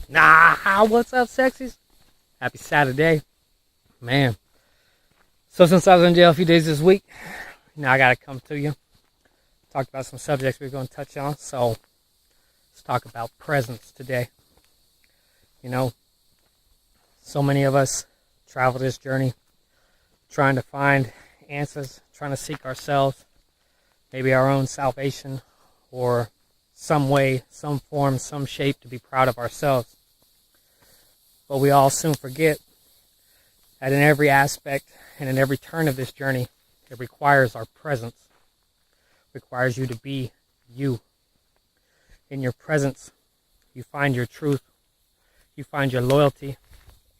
What's up, sexies? Happy Saturday. Man. So since I was in jail a few days this week, now I gotta come to you. Talk about some subjects we're gonna touch on. So let's talk about presence today. You know, so many of us travel this journey trying to find answers, trying to seek ourselves, maybe our own salvation, or some way, some form, some shape to be proud of ourselves. But we all soon forget that in every aspect and in every turn of this journey, it requires our presence. It requires you to be you. In your presence, you find your truth, you find your loyalty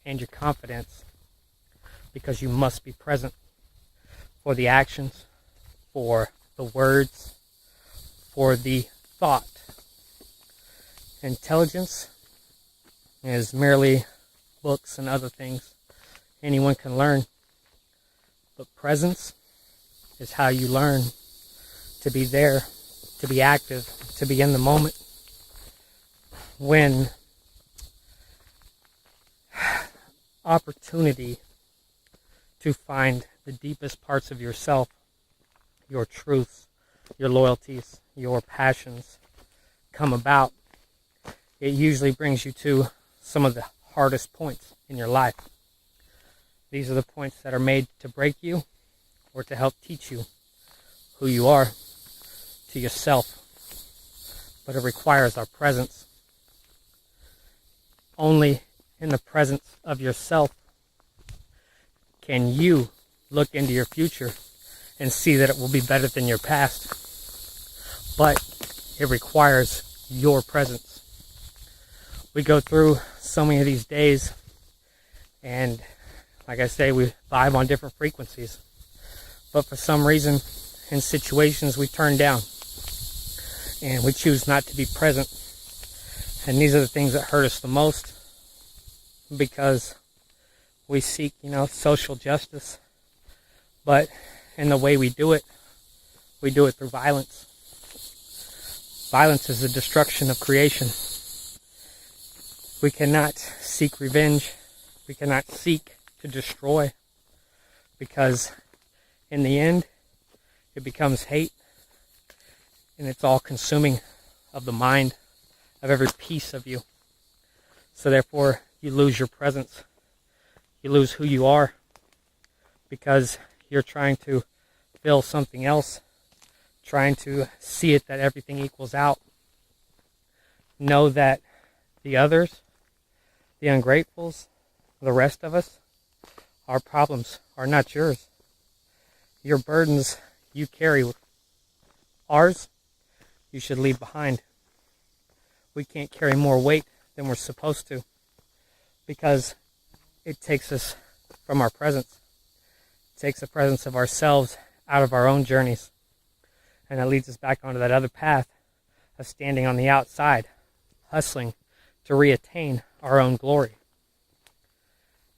and your confidence, because you must be present for the actions, for the words, for the thought. Intelligence is merely books and other things anyone can learn, but presence is how you learn to be there, to be active, to be in the moment. When opportunity to find the deepest parts of yourself, your truths, your loyalties, your passions come about, it usually brings you to some of the hardest points in your life. These are the points that are made to break you or to help teach you who you are to yourself. But it requires our presence. Only in the presence of yourself can you look into your future and see that it will be better than your past. But it requires your presence. We go through so many of these days, and like I say, we vibe on different frequencies. But for some reason, in situations we turn down, and we choose not to be present. And these are the things that hurt us the most, because we seek, social justice. But in the way we do it through violence. Violence is the destruction of creation. We cannot seek revenge. We cannot seek to destroy, because in the end, it becomes hate, and it's all consuming of the mind, of every piece of you. So therefore, you lose your presence. You lose who you are, because you're trying to fill something else, trying to see it that everything equals out. Know that the others, the ungratefuls, the rest of us, our problems are not yours. Your burdens you carry. Ours, you should leave behind. We can't carry more weight than we're supposed to, because it takes us from our presence. It takes the presence of ourselves out of our own journeys. And that leads us back onto that other path of standing on the outside, hustling to reattain our own glory.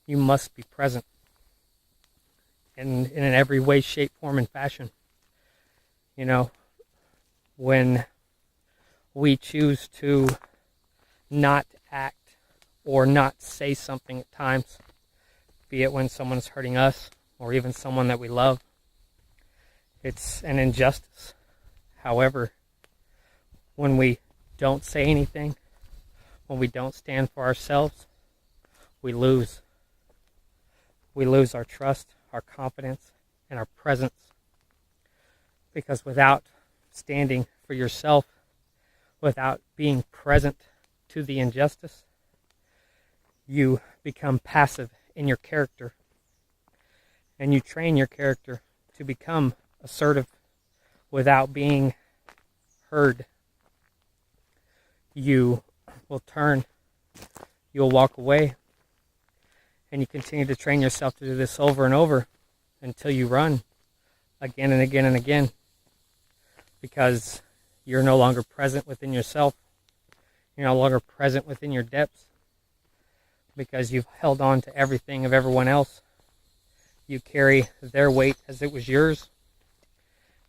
You must be present in every way, shape, form, and fashion. When we choose to not act or not say something at times, be it when someone's hurting us or even someone that we love, it's an injustice. However, when we don't say anything, when we don't stand for ourselves, we lose. We lose our trust, our confidence, and our presence. Because without standing for yourself, without being present to the injustice, you become passive in your character. And you train your character to become assertive without being heard. You will turn, you'll walk away, and you continue to train yourself to do this over and over until you run again and again and again, because you're no longer present within yourself. You're no longer present within your depths, because you've held on to everything of everyone else. You carry their weight as it was yours.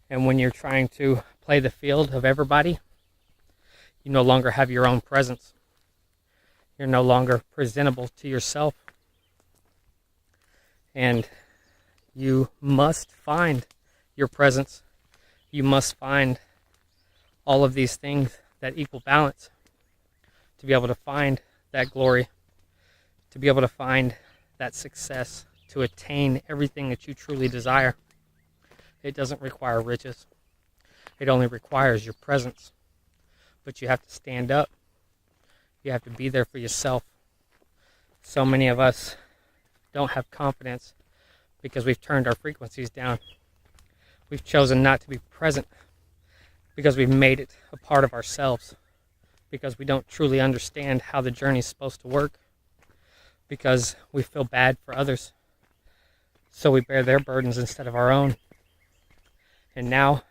And when you're trying to play the field of everybody, you no longer have your own presence. You're no longer presentable to yourself. And you must find your presence. You must find all of these things that equal balance to be able to find that glory, to be able to find that success, to attain everything that you truly desire. It doesn't require riches. It only requires your presence. But you have to stand up. You have to be there for yourself. So many of us don't have confidence because we've turned our frequencies down. We've chosen not to be present because we've made it a part of ourselves, because we don't truly understand how the journey is supposed to work, because we feel bad for others, so we bear their burdens instead of our own. And now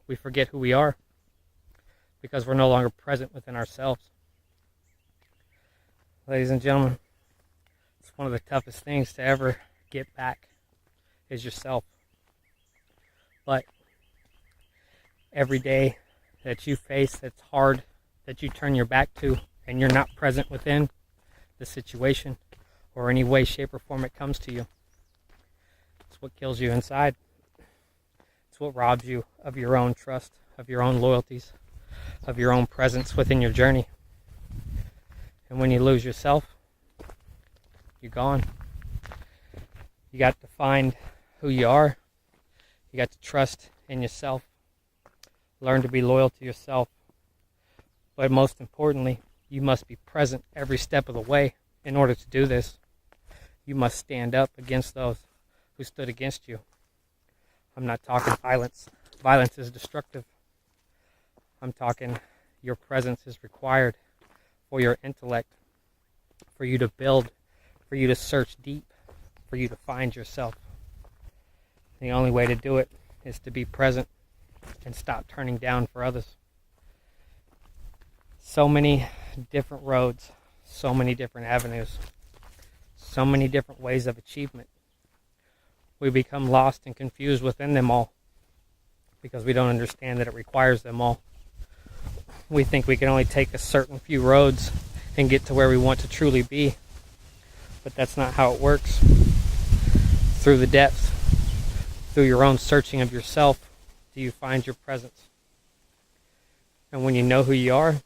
we forget who we are because we're no longer present within ourselves. Ladies and gentlemen, it's one of the toughest things to ever get back is yourself. But every day that you face that's hard, that you turn your back to, and you're not present within the situation or any way, shape, or form it comes to you, it's what kills you inside. It's what robs you of your own trust, of your own loyalties, of your own presence within your journey. And when you lose yourself, you're gone. You got to find who you are. You got to trust in yourself. Learn to be loyal to yourself. But most importantly, you must be present every step of the way in order to do this. You must stand up against those who stood against you. I'm not talking violence. Violence is destructive. I'm talking your presence is required for your intellect, for you to build, for you to search deep, for you to find yourself. The only way to do it is to be present and stop turning down for others. So many different roads, so many different avenues, so many different ways of achievement. We become lost and confused within them all because we don't understand that it requires them all. We think we can only take a certain few roads and get to where we want to truly be. But that's not how it works. Through the depths, through your own searching of yourself, do you find your presence. And when you know who you are,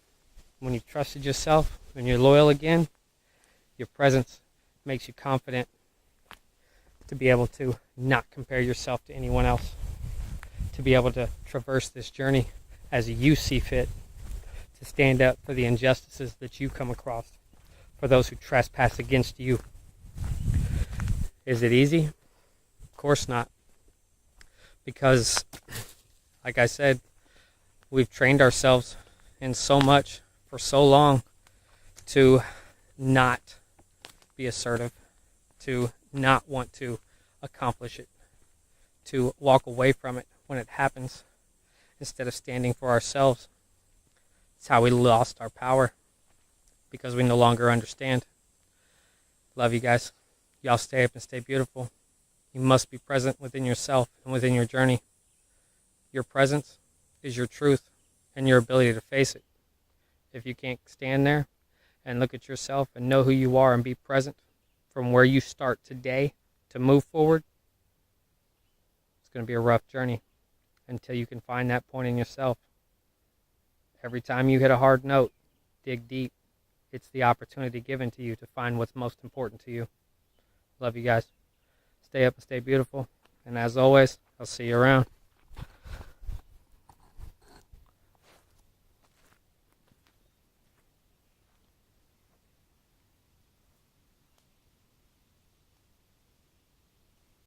when you've trusted yourself, when you're loyal again, your presence makes you confident to be able to not compare yourself to anyone else, to be able to traverse this journey as you see fit, to stand up for the injustices that you come across, for those who trespass against you. Is it easy? Of course not. Because, like I said, we've trained ourselves in so much for so long to not be assertive, to not want to accomplish it, to walk away from it when it happens, instead of standing for ourselves. It's how we lost our power, because we no longer understand. Love you guys. Y'all stay up and stay beautiful. You must be present within yourself and within your journey. Your presence is your truth and your ability to face it. If you can't stand there and look at yourself and know who you are and be present from where you start today to move forward, it's going to be a rough journey until you can find that point in yourself. Every time you hit a hard note, dig deep. It's the opportunity given to you to find what's most important to you. Love you guys. Stay up and stay beautiful. And as always, I'll see you around.